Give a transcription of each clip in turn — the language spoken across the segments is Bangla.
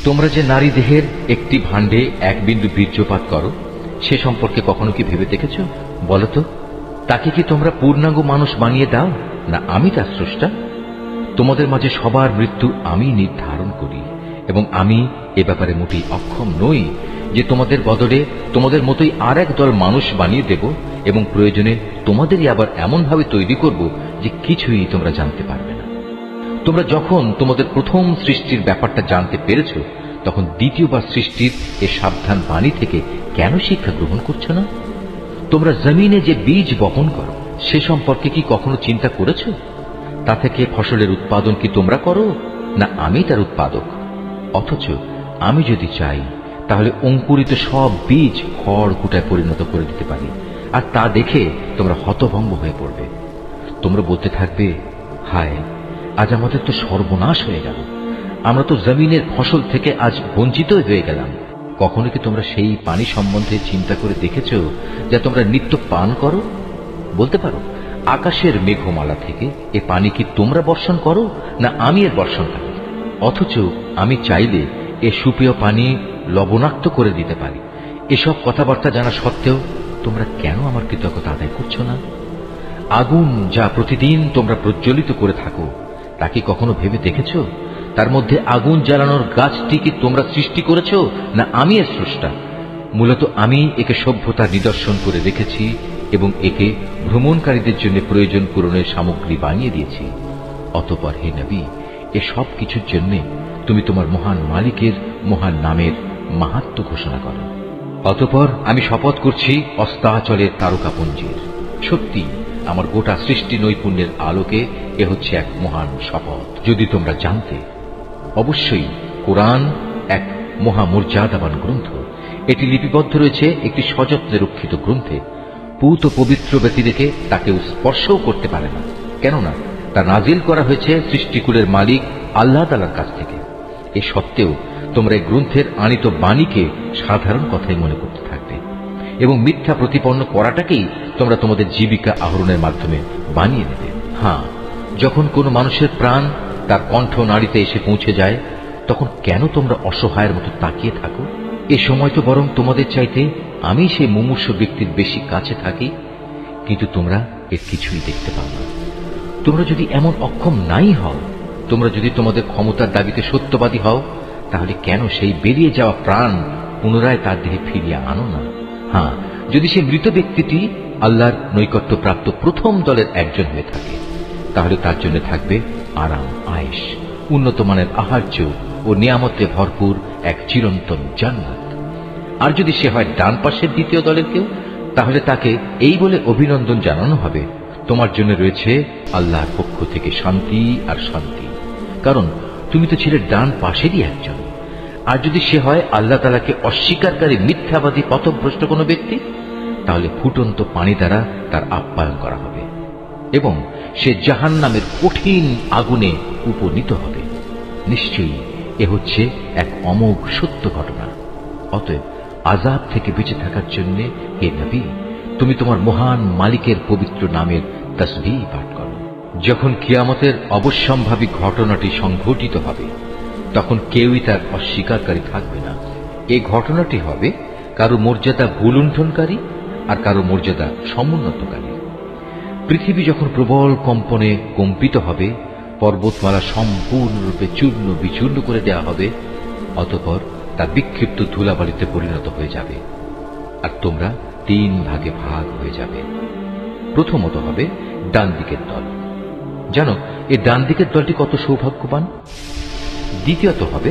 তোমরা যে নারী দেহের একটি ভাণ্ডে এক বিন্দু বীর্যপাত করো, সে সম্পর্কে কখনো কি ভেবে দেখেছ? বলতো, তাকে কি তোমরা পূর্ণাঙ্গ মানুষ বানিয়ে দাও, না আমি তার স্রষ্টা? তোমাদের মাঝে সবার মৃত্যু আমি নির্ধারণ করি, এবং আমি এ ব্যাপারে মোটেই অক্ষম নই যে তোমাদের বদলে তোমাদের মতোই আর এক দল মানুষ বানিয়ে দেব, এবং প্রয়োজনে তোমাদেরই আবার এমনভাবে তৈরি করব যে কিছুই তোমরা জানতে পারবে না। তোমরা যখন তোমাদের প্রথম সৃষ্টির ব্যাপারটা জানতে পেরেছ, তখন দ্বিতীয়বার সৃষ্টির এ সাবধান বাণী থেকে কেন শিক্ষা গ্রহণ করছো না? তোমরা জমিনে যে বীজ বপন করো, সে সম্পর্কে কি কখনো চিন্তা করেছ? তা থেকে ফসলের উৎপাদন কি তোমরা করো, না আমি তার উৎপাদক? অথচ আমি যদি চাই, তাহলে অঙ্কুরিত সব বীজ খড় কুটায় পরিণত করে দিতে পারি, আর তা দেখে তোমরা হতভম্ব হয়ে পড়বে। তোমরা বলতে থাকবে, হায়, আজ আমাদের তো সর্বনাশ হয়ে গেল, আমরা তো জমিনের ফসল থেকে আজ বঞ্চিত হয়ে গেলাম। কখনো কি তোমরা সেই পানি সম্বন্ধে চিন্তা করে দেখেছ যা তোমরা নিত্য পান করো? বলতে পারো, আকাশের মেঘমালা থেকে এ পানি কি তোমরা বর্ষণ করো, না আমি এর বর্ষণকারী? অথচ আমি চাইলে এ সুপেয় পানি লবণাক্ত করে দিতে পারি। এসব কথাবার্তা জানা সত্ত্বেও তোমরা কেন আমার কৃতজ্ঞতা আদায় করছো না? আগুন যা প্রতিদিন তোমরা প্রজ্বলিত করে থাকো, তা কি কখনো ভেবে দেখেছ তার মধ্যে আগুন জ্বালানোর গাছটি কি তোমরা সৃষ্টি করেছ, না আমি এর স্রষ্টা? মূলত আমি একে সভ্যতার নিদর্শন করে রেখেছি, এবং একে ভ্রমণকারীদের জন্য প্রয়োজন পূরণের সামগ্রী বানিয়ে দিয়েছি। অতঃপর হে নবী, এ সব কিছুর জন্য তুমি তোমার মহান মালিকের মহান নামের মাহাত্ম্য ঘোষণা করো। অতঃপর আমি শপথ করছি অস্তাচলের তারকাপুঞ্জের, সত্যি আমার গোটা সৃষ্টি নৈপুণ্যের আলোকে এ হচ্ছে এক মহান শপথ। যদি তোমরা জানতে, অবশ্যই কোরআন এক মহামর্যাদাবান গ্রন্থ। এটি লিপিবদ্ধ রয়েছে একটি সযত্নে রক্ষিত গ্রন্থে। পূত পবিত্র ব্যক্তি দেখে তাকেও স্পর্শও করতে পারে না, কেননা তা নাজিল করা হয়েছে সৃষ্টিকুলের মালিক আল্লাহ তাআলার কাছ থেকে। এ সত্ত্বেও তোমরা এই গ্রন্থের আনিত বাণীকে সাধারণ কথাই মনে করতে থাকবে, এবং মিথ্যা প্রতিপন্ন করাটাকেই তোমরা তোমাদের জীবিকা আহরণের মাধ্যমে বানিয়ে নেবে। হ্যাঁ, যখন কোনো মানুষের প্রাণ তার কণ্ঠ নাড়িতে এসে পৌঁছে যায়, তখন কেন তোমরা অসহায়ের মতো তাকিয়ে থাকো? এ সময় তো বরং তোমাদের চাইতে আমি সেই মুমূর্ষু ব্যক্তির বেশি কাছে থাকি, কিন্তু তোমরা এর কিছুই দেখতে পাও না। তোমরা যদি এমন অক্ষম নাই হও, তোমরা যদি তোমাদের ক্ষমতার দাবিতে সত্যবাদী হও, তাহলে কেন সেই বেরিয়ে যাওয়া প্রাণ পুনরায় তার দেহে ফিরিয়ে আনো না? হ্যাঁ, যদি সে মৃত ব্যক্তিটি আল্লাহর নৈকট্য প্রাপ্ত প্রথম দলের একজন হয়ে থাকে, তাহলে তার জন্য থাকবে আরাম আয়েশ, উন্নত মানের আহার্য ও নিয়ামতে ভরপুর এক চিরন্তন জান্নাত। আর যদি সে হয় ডান পাশের দ্বিতীয় দলের কেউ, তাহলে তাকে এই বলে অভিনন্দন জানানো হবে, তোমার জন্য রয়েছে আল্লাহর পক্ষ থেকে শান্তি আর শান্তি, কারণ তুমি তো ছিলে ডান পাশেরই একজন। আর যদি সে হয় আল্লাহ তাআলাকে অস্বীকারী মিথ্যাবাদী পথভ্রষ্ট কোনো ব্যক্তি, তাহলে ফুটন্ত পানি দ্বারা তার আপ্যায়ন করা হবে, এবং সে জাহান্নামের কঠিন আগুনে উপনীত হবে। নিশ্চয়ই এ হচ্ছে এক অমোঘ সত্য ঘটনা। অতএব আযাব থেকে বেঁচে থাকার জন্য হে নবী, তুমি তোমার মহান মালিকের পবিত্র নামের তাসবিহ পাঠ করো। যখন কিয়ামতের অবশ্যম্ভাবী ঘটনাটি সংঘটিত হবে, তখন কেউই তার অস্বীকারী থাকবে না। এই ঘটনাটি হবে কারো মর্যাদা ভুলুণ্ঠনকারী আর কারো মর্যাদা সমুন্নতকারী। পৃথিবী যখন প্রবল কম্পনে কম্পিত হবে, পর্বতমালা সম্পূর্ণরূপে চূর্ণ বিচূর্ণ করে দেওয়া হবে, অতঃপর তা বিক্ষিপ্ত ধুলাবালিতে পরিণত হয়ে যাবে, আর তোমরা 3 ভাগে ভাগ হয়ে যাবে। প্রথমত হবে ডান দিকের দল। জানো এই ডান দিকের দলটি কত সৌভাগ্যবান। দ্বিতীয়ত হবে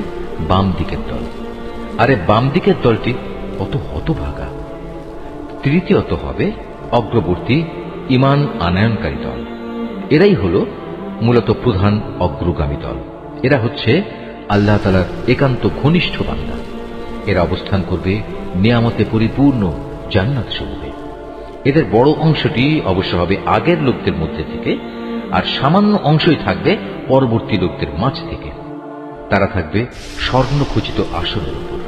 বাম দিকের দল, আরে বাম দিকের দলটি কত হতভাগা। তৃতীয়ত হবে অগ্রবর্তী ঈমান আনয়নকারী দল। এরাই হল মূলত প্রধান অগ্রগামী দল। এরা হচ্ছে আল্লাহ তাআলার একান্ত ঘনিষ্ঠ বান্দা। এরা অবস্থান করবে নিয়ামতে পরিপূর্ণ জান্নাত সমূহে। এদের বড় অংশটি অবশ্য হবে আগের লোকদের মধ্যে থেকে, আর সামান্য অংশই থাকবে পরবর্তী লোকদের মাঝ থেকে। তারা থাকবে স্বর্ণখচিত আসনের উপর,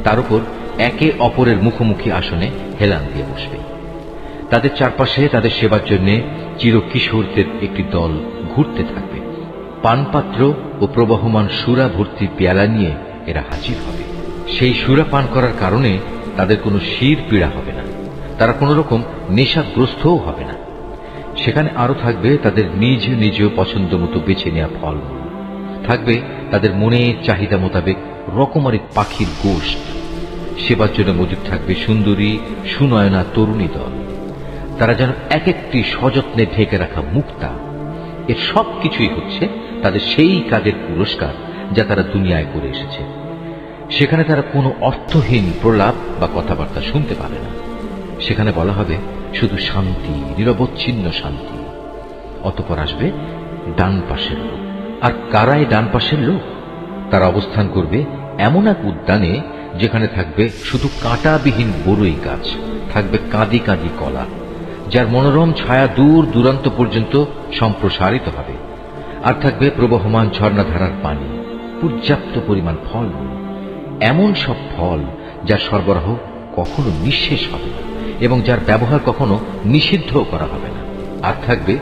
তার উপর একে অপরের মুখোমুখি আসনে হেলান দিয়ে বসবে। তাদের চারপাশে তাদের সেবার জন্য চিরকিশোরদের একটি দল ঘুরতে থাকবে। পানপাত্র ও প্রবহমান সুরা ভর্তি পেয়ালা নিয়ে এরা হাজির হবে। সেই সুরা পান করার কারণে তাদের কোনো শির পীড়া হবে না, তারা কোন রকম নেশাগ্রস্তও হবে না। সেখানে আরো থাকবে তাদের নিজ নিজ পছন্দ মতো বেছে নেওয়া ফল, থাকবে তাদের মনের চাহিদা মোতাবেক রকমারি পাখির গোশত, সেবার জন্য মজুদ থাকবে সুন্দরী সুনয়না তরুণী দল। তারা যেন এক একটি সযত্নে ঢেকে রাখা মুক্তা। এর সব কিছুই হচ্ছে তাদের সেই কাজের পুরস্কার যা তারা দুনিয়ায় করে এসেছে। সেখানে তারা কোনো অর্থহীন প্রলাপ বা কথাবার্তা শুনতে পাবে না। সেখানে বলা হবে শুধু শান্তি, নিরবচ্ছিন্ন শান্তি। অতঃপর আসবে ডান পাশের লোক। আর কারাই ডান পাশের লোক? তারা অবস্থান করবে এমন এক উদ্যানে যেখানে থাকবে শুধু কাঁটাবিহীন বড়ই গাছ, থাকবে কাঁদি কাঁদি কলা, যার মনোরম ছায়া দূর দূরান্ত পর্যন্ত সম্প্রসারিত হবে। আর থাকবে প্রবহমান ঝর্ণাধারার পানি, পর্যাপ্ত পরিমাণ ফল, এমন সব ফল যার সরবরাহ কখনো নিঃশেষ হবে না এবং যার ব্যবহার কখনো নিষিদ্ধ করা হবে না। আর থাকবে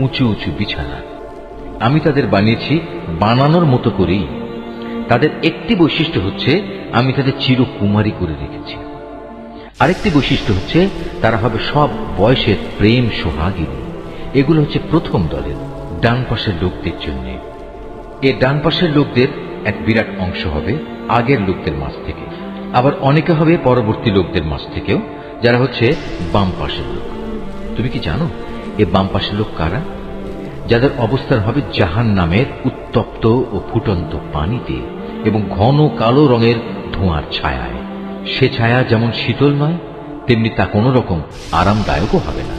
উঁচু উঁচু বিছানা। আমি তাদের বানিয়েছি বানানোর মতো করেই। তাদের একটি বৈশিষ্ট্য হচ্ছে আমি তাদের চিরকুমারী করে রেখেছি। আরেকটি বৈশিষ্ট্য হচ্ছে তারা হবে সব বয়সের প্রেম সোহাগিনী। এগুলো হচ্ছে প্রথম দলের ডান পাশের লোকদের জন্য। এ ডান পাশের লোকদের এক বিরাট অংশ হবে আগের লোকদের মাঝ থেকে, আবার অনেকে হবে পরবর্তী লোকদের মাঝ থেকেও, যারা হচ্ছে বাম পাশের লোক। তুমি কি জানো এ বাম পাশের লোক কারা? যাদের অবস্থান হবে জাহান্নামের উত্তপ্ত ও ফুটন্ত পানিতে এবং ঘন কালো রঙের ধোঁয়ার ছায়ায়। সে ছায়া যেমন শীতল নয়, তেমনি তা কোনো রকম আরামদায়কও হবে না।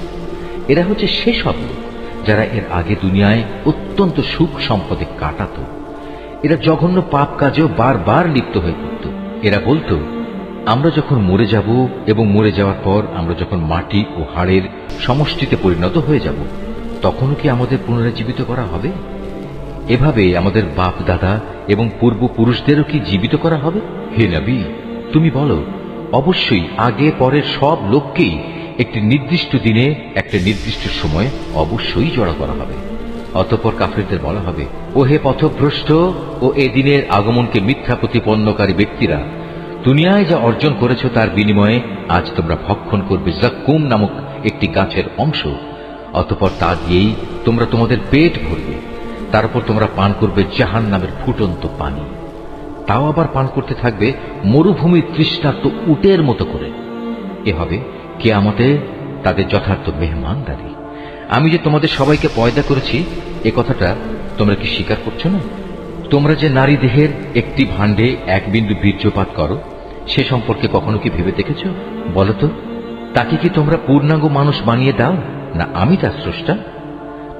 এরা হচ্ছে সেসব লোক যারা এর আগে দুনিয়ায় অত্যন্ত সুখ সম্পদে কাটাত। এরা জঘন্য পাপ কাজেও বারবার লিপ্ত হয়ে পড়ত। এরা বলতো, আমরা যখন মরে যাব এবং মরে যাওয়ার পর আমরা যখন মাটি ও হাড়ের সমষ্টিতে পরিণত হয়ে যাব, তখনও কি আমাদের পুনরুজ্জীবিত করা হবে? এভাবে আমাদের বাপ দাদা এবং পূর্বপুরুষদেরও কি জীবিত করা হবে? হে নবী, তুমি বলো, অবশ্যই আগে পরের সব লোককেই একটি নির্দিষ্ট দিনে একটা নির্দিষ্ট সময়ে অবশ্যই জড়ো করা হবে। অতঃপর কাফিরদের বলা হবে, ও হে পথভ্রষ্ট ও এ দিনের আগমনকে মিথ্যা প্রতিপন্নকারী ব্যক্তিরা, দুনিয়ায় যা অর্জন করেছ তার বিনিময়ে আজ তোমরা ভক্ষণ করবে জাক্কুম নামক একটি গাছের অংশ। অতঃপর তা দিয়েই তোমরা তোমাদের পেট ভরবে। তারপর তোমরা পান করবে জাহান্নামের ফুটন্ত পানি। তাও আবার পান করতে থাকবে মরুভূমির তৃষ্ণার্ত উটের মতো করে। এ হবে কিয়ামতে তাদের যথার্থ মেহমানদারি। আমি যে তোমাদের সবাইকে পয়দা করেছি, এ কথাটা তোমরা কি স্বীকার করছো না? তোমরা যে নারী দেহের একটি ভাণ্ডে এক বিন্দু বীর্যপাত করো, সে সম্পর্কে কখনো কি ভেবে দেখেছ? বলতো, তাকে কি তোমরা পূর্ণাঙ্গ মানুষ বানিয়ে দাও, না আমি তার স্রষ্টা?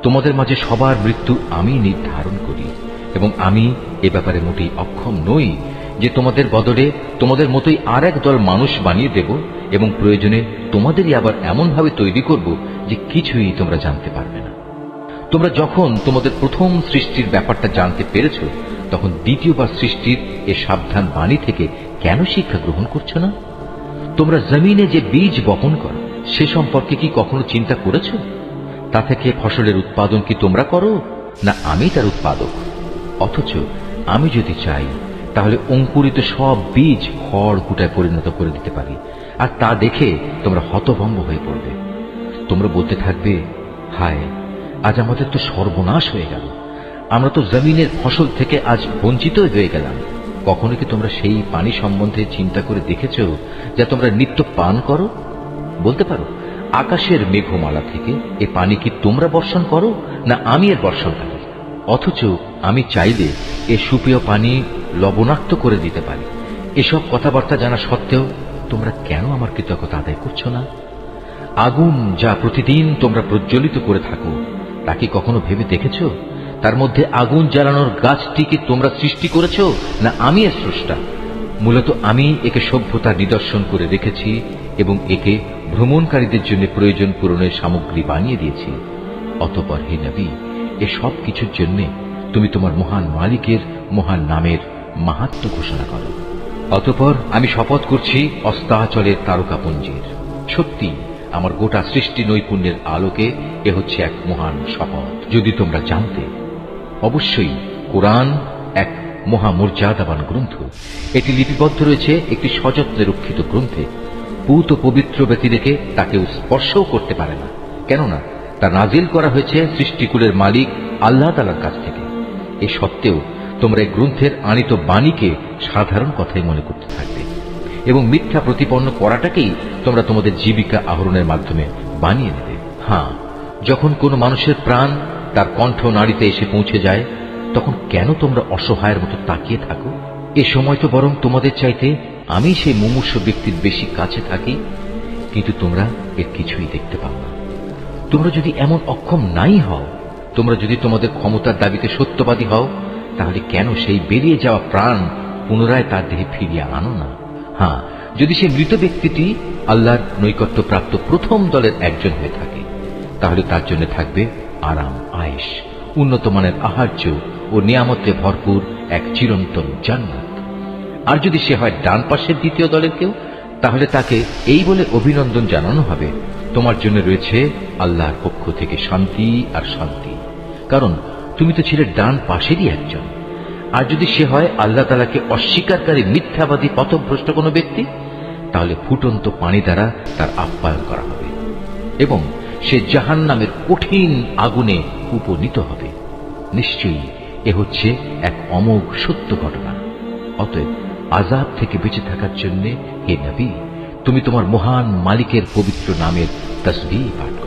তোমাদের মাঝে সবার মৃত্যু আমি নির্ধারণ করি এবং আমি এ ব্যাপারে মোটেই অক্ষম নই যে তোমাদের বদলে তোমাদের মতোই আর এক দল মানুষ বানিয়ে দেব এবং প্রয়োজনে তোমাদেরই আবার এমনভাবে তৈরি করব যে কিছুই তোমরা জানতে পারবে না। তোমরা যখন তোমাদের প্রথম সৃষ্টির ব্যাপারটা জানতে পেরেছ, তখন দ্বিতীয়বার সৃষ্টির এ সাবধান বাণী থেকে কেন শিক্ষা গ্রহণ করছো না? তোমরা জমিনে যে বীজ বপন করো, সে সম্পর্কে কি কখনো চিন্তা করেছ? তা থেকে ফসলের উৎপাদন কি তোমরা করো, না আমি তার উৎপাদক? অথচ আমি যদি চাই তাহলে অঙ্কুরিত সব বীজ খড় কুটায় পরিণত করে দিতে পারি, আর তা দেখে তোমরা হতভম্ব হয়ে পড়বে। তোমরা বলতে থাকবে, হায়, আজ আমাদের তো সর্বনাশ হয়ে গেল, আমরা তো জমিনের ফসল থেকে আজ বঞ্চিত হয়ে গেলাম। কখনো কি তোমরা সেই পানি সম্বন্ধে চিন্তা করে দেখেছ যা তোমরা নিত্য পান করো? বলতে পারো, আকাশের মেঘমালা থেকে এ পানি কি তোমরা বর্ষণ করো, না আমি এর বর্ষণকারী? অথচ আমি চাইলে এ সুপেয় পানি লবণাক্ত করে দিতে পারি। এসব কথাবার্তা জানা সত্ত্বেও তোমরা কেন আমার কৃতজ্ঞতা আদায় করছো না? আগুন যা প্রতিদিন তোমরা প্রজ্বলিত করে থাকো, তা কি কখনো ভেবে দেখেছ তার মধ্যে আগুন জ্বালানোর গাছটিকে তোমরা সৃষ্টি করেছ, না আমি এর স্রষ্টা? মূলত আমি একে সভ্যতার নিদর্শন করে রেখেছি এবং একে ভ্রমণকারীদের জন্য প্রয়োজন পূরণের সামগ্রী বানিয়ে দিয়েছি। অতঃপর হে নবী, এ সব কিছুর জন্য তুমি তোমার মহান মালিকের মহান নামের মাহাত্ম্য ঘোষণা করো। অতঃপর আমি শপথ করছি অস্তাচলের তারকাপুঞ্জের, সত্যি আমার গোটা সৃষ্টি নৈপুণ্যের আলোকে এ হচ্ছে এক মহান শপথ। যদি তোমরা জানতে, অবশ্যই কোরআন এক মহামর্যাদাবান গ্রন্থ। এটি লিপিবদ্ধ রয়েছে একটি সযত্নে রক্ষিত গ্রন্থে। পূত পবিত্র ব্যক্তি রেখে তাকেও স্পর্শও করতে পারে না, কেননা তা নাজিল করা হয়েছে সৃষ্টিকুলের মালিক আল্লাহ তাআলার কাছ থেকে। এ সত্ত্বেও তোমরা এই গ্রন্থের আনিত বাণীকে সাধারণ কথাই মনে করতে থাকবে এবং মিথ্যা প্রতিপন্ন করাটাকেই তোমরা তোমাদের জীবিকা আহরণের মাধ্যমে বানিয়ে নেবে। হ্যাঁ, যখন কোনো মানুষের প্রাণ তার কণ্ঠ নাড়িতে এসে পৌঁছে যায়, তখন কেন তোমরা অসহায়ের মতো তাকিয়ে থাকো? এ সময় তো বরং তোমাদের চাইতে আমি সেই মুমূর্ষ ব্যক্তির বেশি কাছে থাকি, কিন্তু তোমরা এর কিছুই দেখতে পাও না। তোমরা যদি এমন অক্ষম নাই হও, তোমরা যদি তোমাদের ক্ষমতার দাবিতে সত্যবাদী হও, তাহলে কেন সেই বেরিয়ে যাওয়া প্রাণ পুনরায় তার দেহে ফিরিয়ে আনো না? হ্যাঁ, যদি সেই মৃত ব্যক্তিটি আল্লাহর নৈকট্যপ্রাপ্ত প্রথম দলের একজন হয়ে থাকে, তাহলে তার জন্য থাকবে আরাম আয়েশ, উন্নত মানের আহার্য ও নিয়ামতে ভরপুর এক চিরন্তন জান্নাত। আর যদি সে হয় ডান পাশের দ্বিতীয় দলের কেউ, তাহলে তাকে এই বলে অভিনন্দন জানানো হবে, তোমার জন্য রয়েছে আল্লাহর পক্ষ থেকে শান্তি আর শান্তি, কারণ তুমি তো ছিলে ডান পাশেরই একজন। আর যদি সে হয় আল্লাহ তাআলাকে অস্বীকারী মিথ্যাবাদী পথভ্রষ্ট কোনো ব্যক্তি, তাহলে ফুটন্ত পানি দ্বারা তার আপ্যায়ন করা হবে এবং সে জাহান্নামের কঠিন আগুনে উপনীত হবে। নিশ্চয়ই এ হচ্ছে এক অমোঘ সত্য ঘটনা। অতএব আযাব থেকে বেঁচে থাকার জন্য হে নবী, তুমি তোমার মহান মালিকের পবিত্র নামের তাসবিহ পাঠ করো।